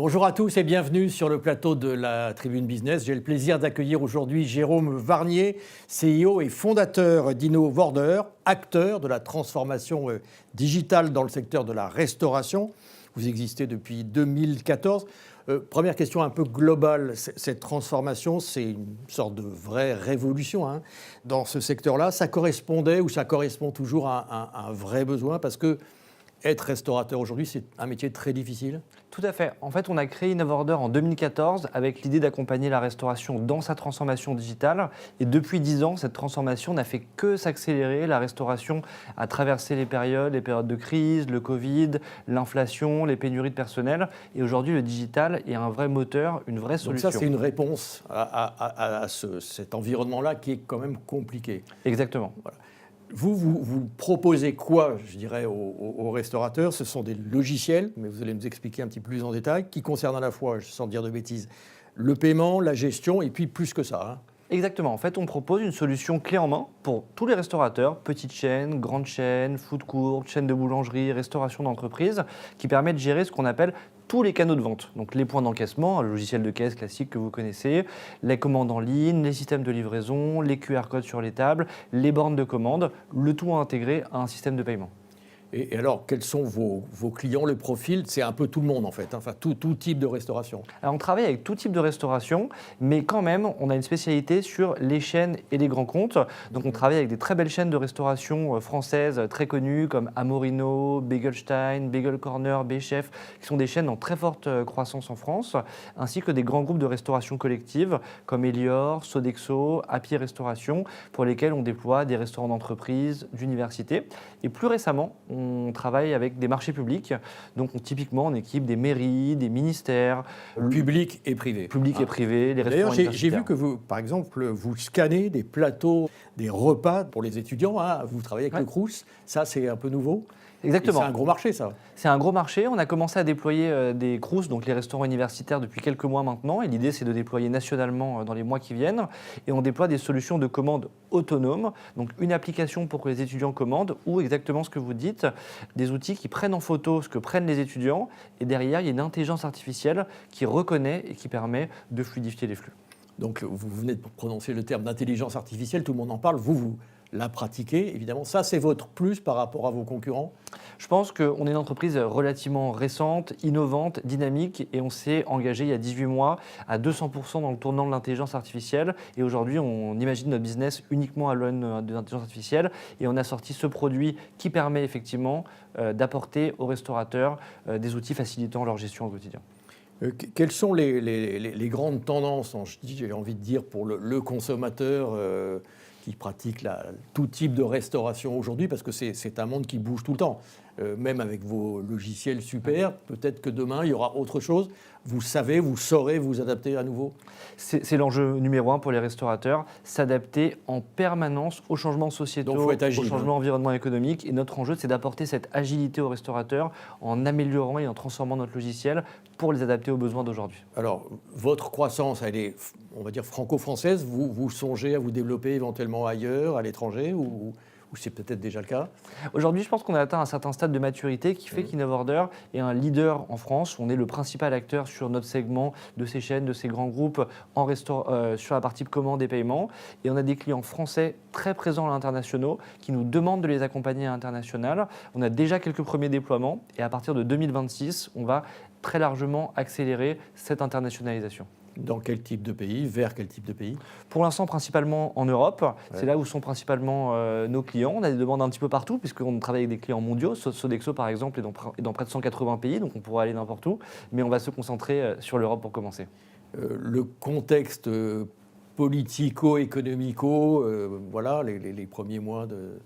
Bonjour à tous et bienvenue sur le plateau de la Tribune Business. J'ai le plaisir d'accueillir aujourd'hui Jérôme Varnier, CEO et fondateur d'InnoVorder, acteur de la transformation digitale dans le secteur de la restauration. Vous existez depuis 2014. Première question un peu globale, cette transformation, c'est une sorte de vraie révolution dans ce secteur-là. Ça correspondait ou ça correspond toujours à un vrai besoin parce que être restaurateur aujourd'hui, c'est un métier très difficile. Tout à fait. En fait, on a créé InnoVorder en 2014 avec l'idée d'accompagner la restauration dans sa transformation digitale. Et depuis 10 ans, cette transformation n'a fait que s'accélérer. La restauration a traversé les périodes de crise, le Covid, l'inflation, les pénuries de personnel. Et aujourd'hui, le digital est un vrai moteur, une vraie solution. Donc ça, c'est une réponse à cet environnement-là qui est quand même compliqué. Exactement. Voilà. Vous proposez quoi, je dirais, aux restaurateurs? Ce sont des logiciels, mais vous allez nous expliquer un petit peu plus en détail, qui concernent à la fois, sans dire de bêtises, le paiement, la gestion, et puis plus que ça. Exactement. En fait, on propose une solution clé en main pour tous les restaurateurs, petites chaînes, grandes chaînes, food court, chaînes de boulangerie, restauration d'entreprise, qui permet de gérer ce qu'on appelle tous les canaux de vente. Donc les points d'encaissement, le logiciel de caisse classique que vous connaissez, les commandes en ligne, les systèmes de livraison, les QR codes sur les tables, les bornes de commande, le tout intégré à un système de paiement. Et alors, quels sont vos clients? Le profil, c'est un peu tout le monde en fait, enfin tout type de restauration. Alors on travaille avec tout type de restauration, mais quand même, on a une spécialité sur les chaînes et les grands comptes. Donc on travaille avec des très belles chaînes de restauration françaises très connues comme Amorino, Begelstein, Bagel Corner, B-Chef, qui sont des chaînes en très forte croissance en France, ainsi que des grands groupes de restauration collective comme Elior, Sodexo, Happy Restauration, pour lesquels on déploie des restaurants d'entreprise, d'université. Et plus récemment, on travaille avec des marchés publics, donc typiquement on équipe des mairies, des ministères. Public et privé. Public et privé, les restaurants universitaires. D'ailleurs, j'ai vu que vous, par exemple, vous scannez des plateaux, des repas pour les étudiants. Vous travaillez avec le Crous, ça c'est un peu nouveau. Exactement. C'est un gros marché, ça. C'est un gros marché. On a commencé à déployer des Crous, donc les restaurants universitaires, depuis quelques mois maintenant. Et l'idée, c'est de déployer nationalement dans les mois qui viennent. Et on déploie des solutions de commande autonomes, donc une application pour que les étudiants commandent, ou exactement ce que vous dites, des outils qui prennent en photo ce que prennent les étudiants. Et derrière, il y a une intelligence artificielle qui reconnaît et qui permet de fluidifier les flux. Donc, vous venez de prononcer le terme d'intelligence artificielle, tout le monde en parle. Vous la pratiquez, évidemment. Ça, c'est votre plus par rapport à vos concurrents? Je pense qu'on est une entreprise relativement récente, innovante, dynamique, et on s'est engagé il y a 18 mois à 200% dans le tournant de l'intelligence artificielle. Et aujourd'hui, on imagine notre business uniquement à l'aune de l'intelligence artificielle. Et on a sorti ce produit qui permet effectivement d'apporter aux restaurateurs des outils facilitant leur gestion au quotidien. Quelles sont les grandes tendances, j'ai envie de dire, pour le consommateur qui pratique tout type de restauration aujourd'hui, parce que c'est un monde qui bouge tout le temps. Même avec vos logiciels super, peut-être que demain, il y aura autre chose. Vous saurez vous adapter à nouveau? C'est l'enjeu numéro 1 pour les restaurateurs, s'adapter en permanence aux changements sociétaux, Donc, faut être agile, aux changements environnementaux économiques. Et notre enjeu, c'est d'apporter cette agilité aux restaurateurs en améliorant et en transformant notre logiciel pour les adapter aux besoins d'aujourd'hui. Alors, votre croissance, elle est, on va dire, franco-française. Vous songez à vous développer éventuellement ailleurs, à l'étranger, ou c'est peut-être déjà le cas? Aujourd'hui, je pense qu'on a atteint un certain stade de maturité qui fait qu'InnoVorder est un leader en France. On est le principal acteur sur notre segment de ces chaînes, de ces grands groupes sur la partie commande et paiement. Et on a des clients français très présents à l'international qui nous demandent de les accompagner à l'international. On a déjà quelques premiers déploiements et à partir de 2026, on va très largement accélérer cette internationalisation. Dans quel type de pays? Vers quel type de pays? Pour l'instant, principalement en Europe. C'est là où sont principalement nos clients. On a des demandes un petit peu partout, puisqu'on travaille avec des clients mondiaux. Sodexo, par exemple, est dans près de 180 pays, donc on pourra aller n'importe où. Mais on va se concentrer sur l'Europe pour commencer. Le contexte politico-économico, voilà, les premiers mois de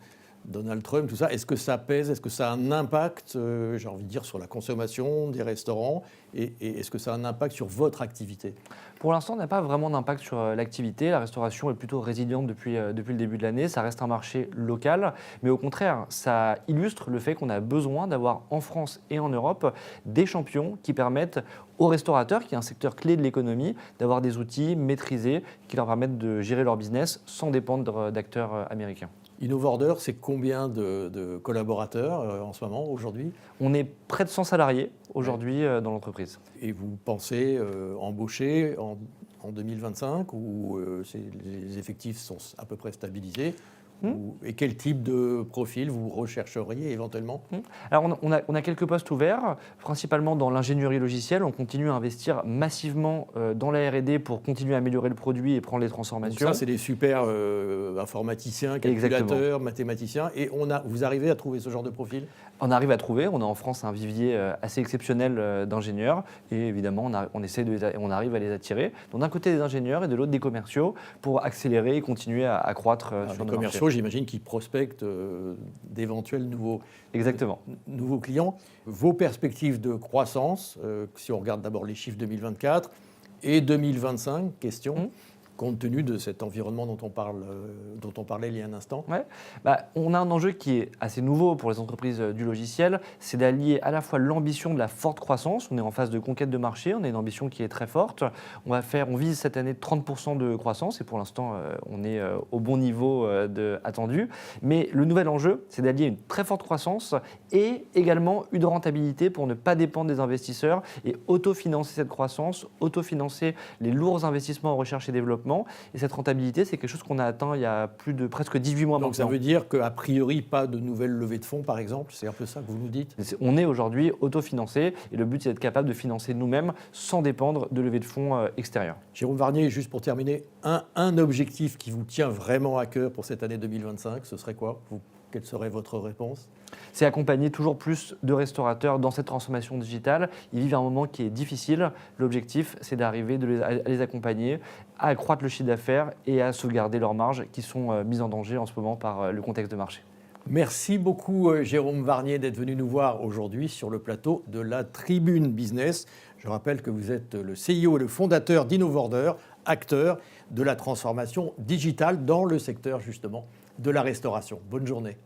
Donald Trump, tout ça, est-ce que ça pèse? Est-ce que ça a un impact, j'ai envie de dire, sur la consommation des restaurants? Et est-ce que ça a un impact sur votre activité? Pour l'instant, on n'a pas vraiment d'impact sur l'activité. La restauration est plutôt résiliente depuis le début de l'année. Ça reste un marché local. Mais au contraire, ça illustre le fait qu'on a besoin d'avoir en France et en Europe des champions qui permettent aux restaurateurs, qui est un secteur clé de l'économie, d'avoir des outils maîtrisés qui leur permettent de gérer leur business sans dépendre d'acteurs américains. InnoVorder, c'est combien de collaborateurs en ce moment, aujourd'hui? On est près de 100 salariés aujourd'hui dans l'entreprise. Et vous pensez embaucher en 2025 ou les effectifs sont à peu près stabilisés? Et quel type de profil vous rechercheriez éventuellement? Alors on a quelques postes ouverts, principalement dans l'ingénierie logicielle. On continue à investir massivement dans la R&D pour continuer à améliorer le produit et prendre les transformations. Donc ça, c'est des super informaticiens, calculateurs, Exactement. Mathématiciens. Et vous arrivez à trouver ce genre de profil? On arrive à trouver. On a en France un vivier assez exceptionnel d'ingénieurs. Et évidemment, on arrive à les attirer. Donc d'un côté des ingénieurs et de l'autre des commerciaux pour accélérer et continuer à croître sur les nos commerciaux, marchés. j'imagine qu'ils prospectent d'éventuels Exactement. nouveaux clients. Vos perspectives de croissance, si on regarde d'abord les chiffres 2024 et 2025, question, compte tenu de cet environnement dont on parlait il y a un instant. Ouais. On a un enjeu qui est assez nouveau pour les entreprises du logiciel, c'est d'allier à la fois l'ambition de la forte croissance, on est en phase de conquête de marché, on a une ambition qui est très forte, on vise cette année 30% de croissance et pour l'instant on est au bon niveau attendu, mais le nouvel enjeu c'est d'allier une très forte croissance et également une rentabilité pour ne pas dépendre des investisseurs et autofinancer cette croissance, autofinancer les lourds investissements en recherche et développement. Et cette rentabilité, c'est quelque chose qu'on a atteint il y a presque 18 mois maintenant. Donc ça veut dire qu'a priori, pas de nouvelles levées de fonds, par exemple? C'est un peu ça que vous nous dites? On est aujourd'hui autofinancé et le but, c'est d'être capable de financer nous-mêmes sans dépendre de levées de fonds extérieures. Jérôme Varnier, juste pour terminer, un objectif qui vous tient vraiment à cœur pour cette année 2025, ce serait quoi? Quelle serait votre réponse? C'est accompagner toujours plus de restaurateurs dans cette transformation digitale. Ils vivent un moment qui est difficile. L'objectif, c'est d'arriver à les accompagner, à accroître le chiffre d'affaires et à sauvegarder leurs marges qui sont mises en danger en ce moment par le contexte de marché. Merci beaucoup Jérôme Varnier d'être venu nous voir aujourd'hui sur le plateau de la Tribune Business. Je rappelle que vous êtes le CEO et le fondateur d'InnoVorder, acteur de la transformation digitale dans le secteur justement de la restauration. Bonne journée.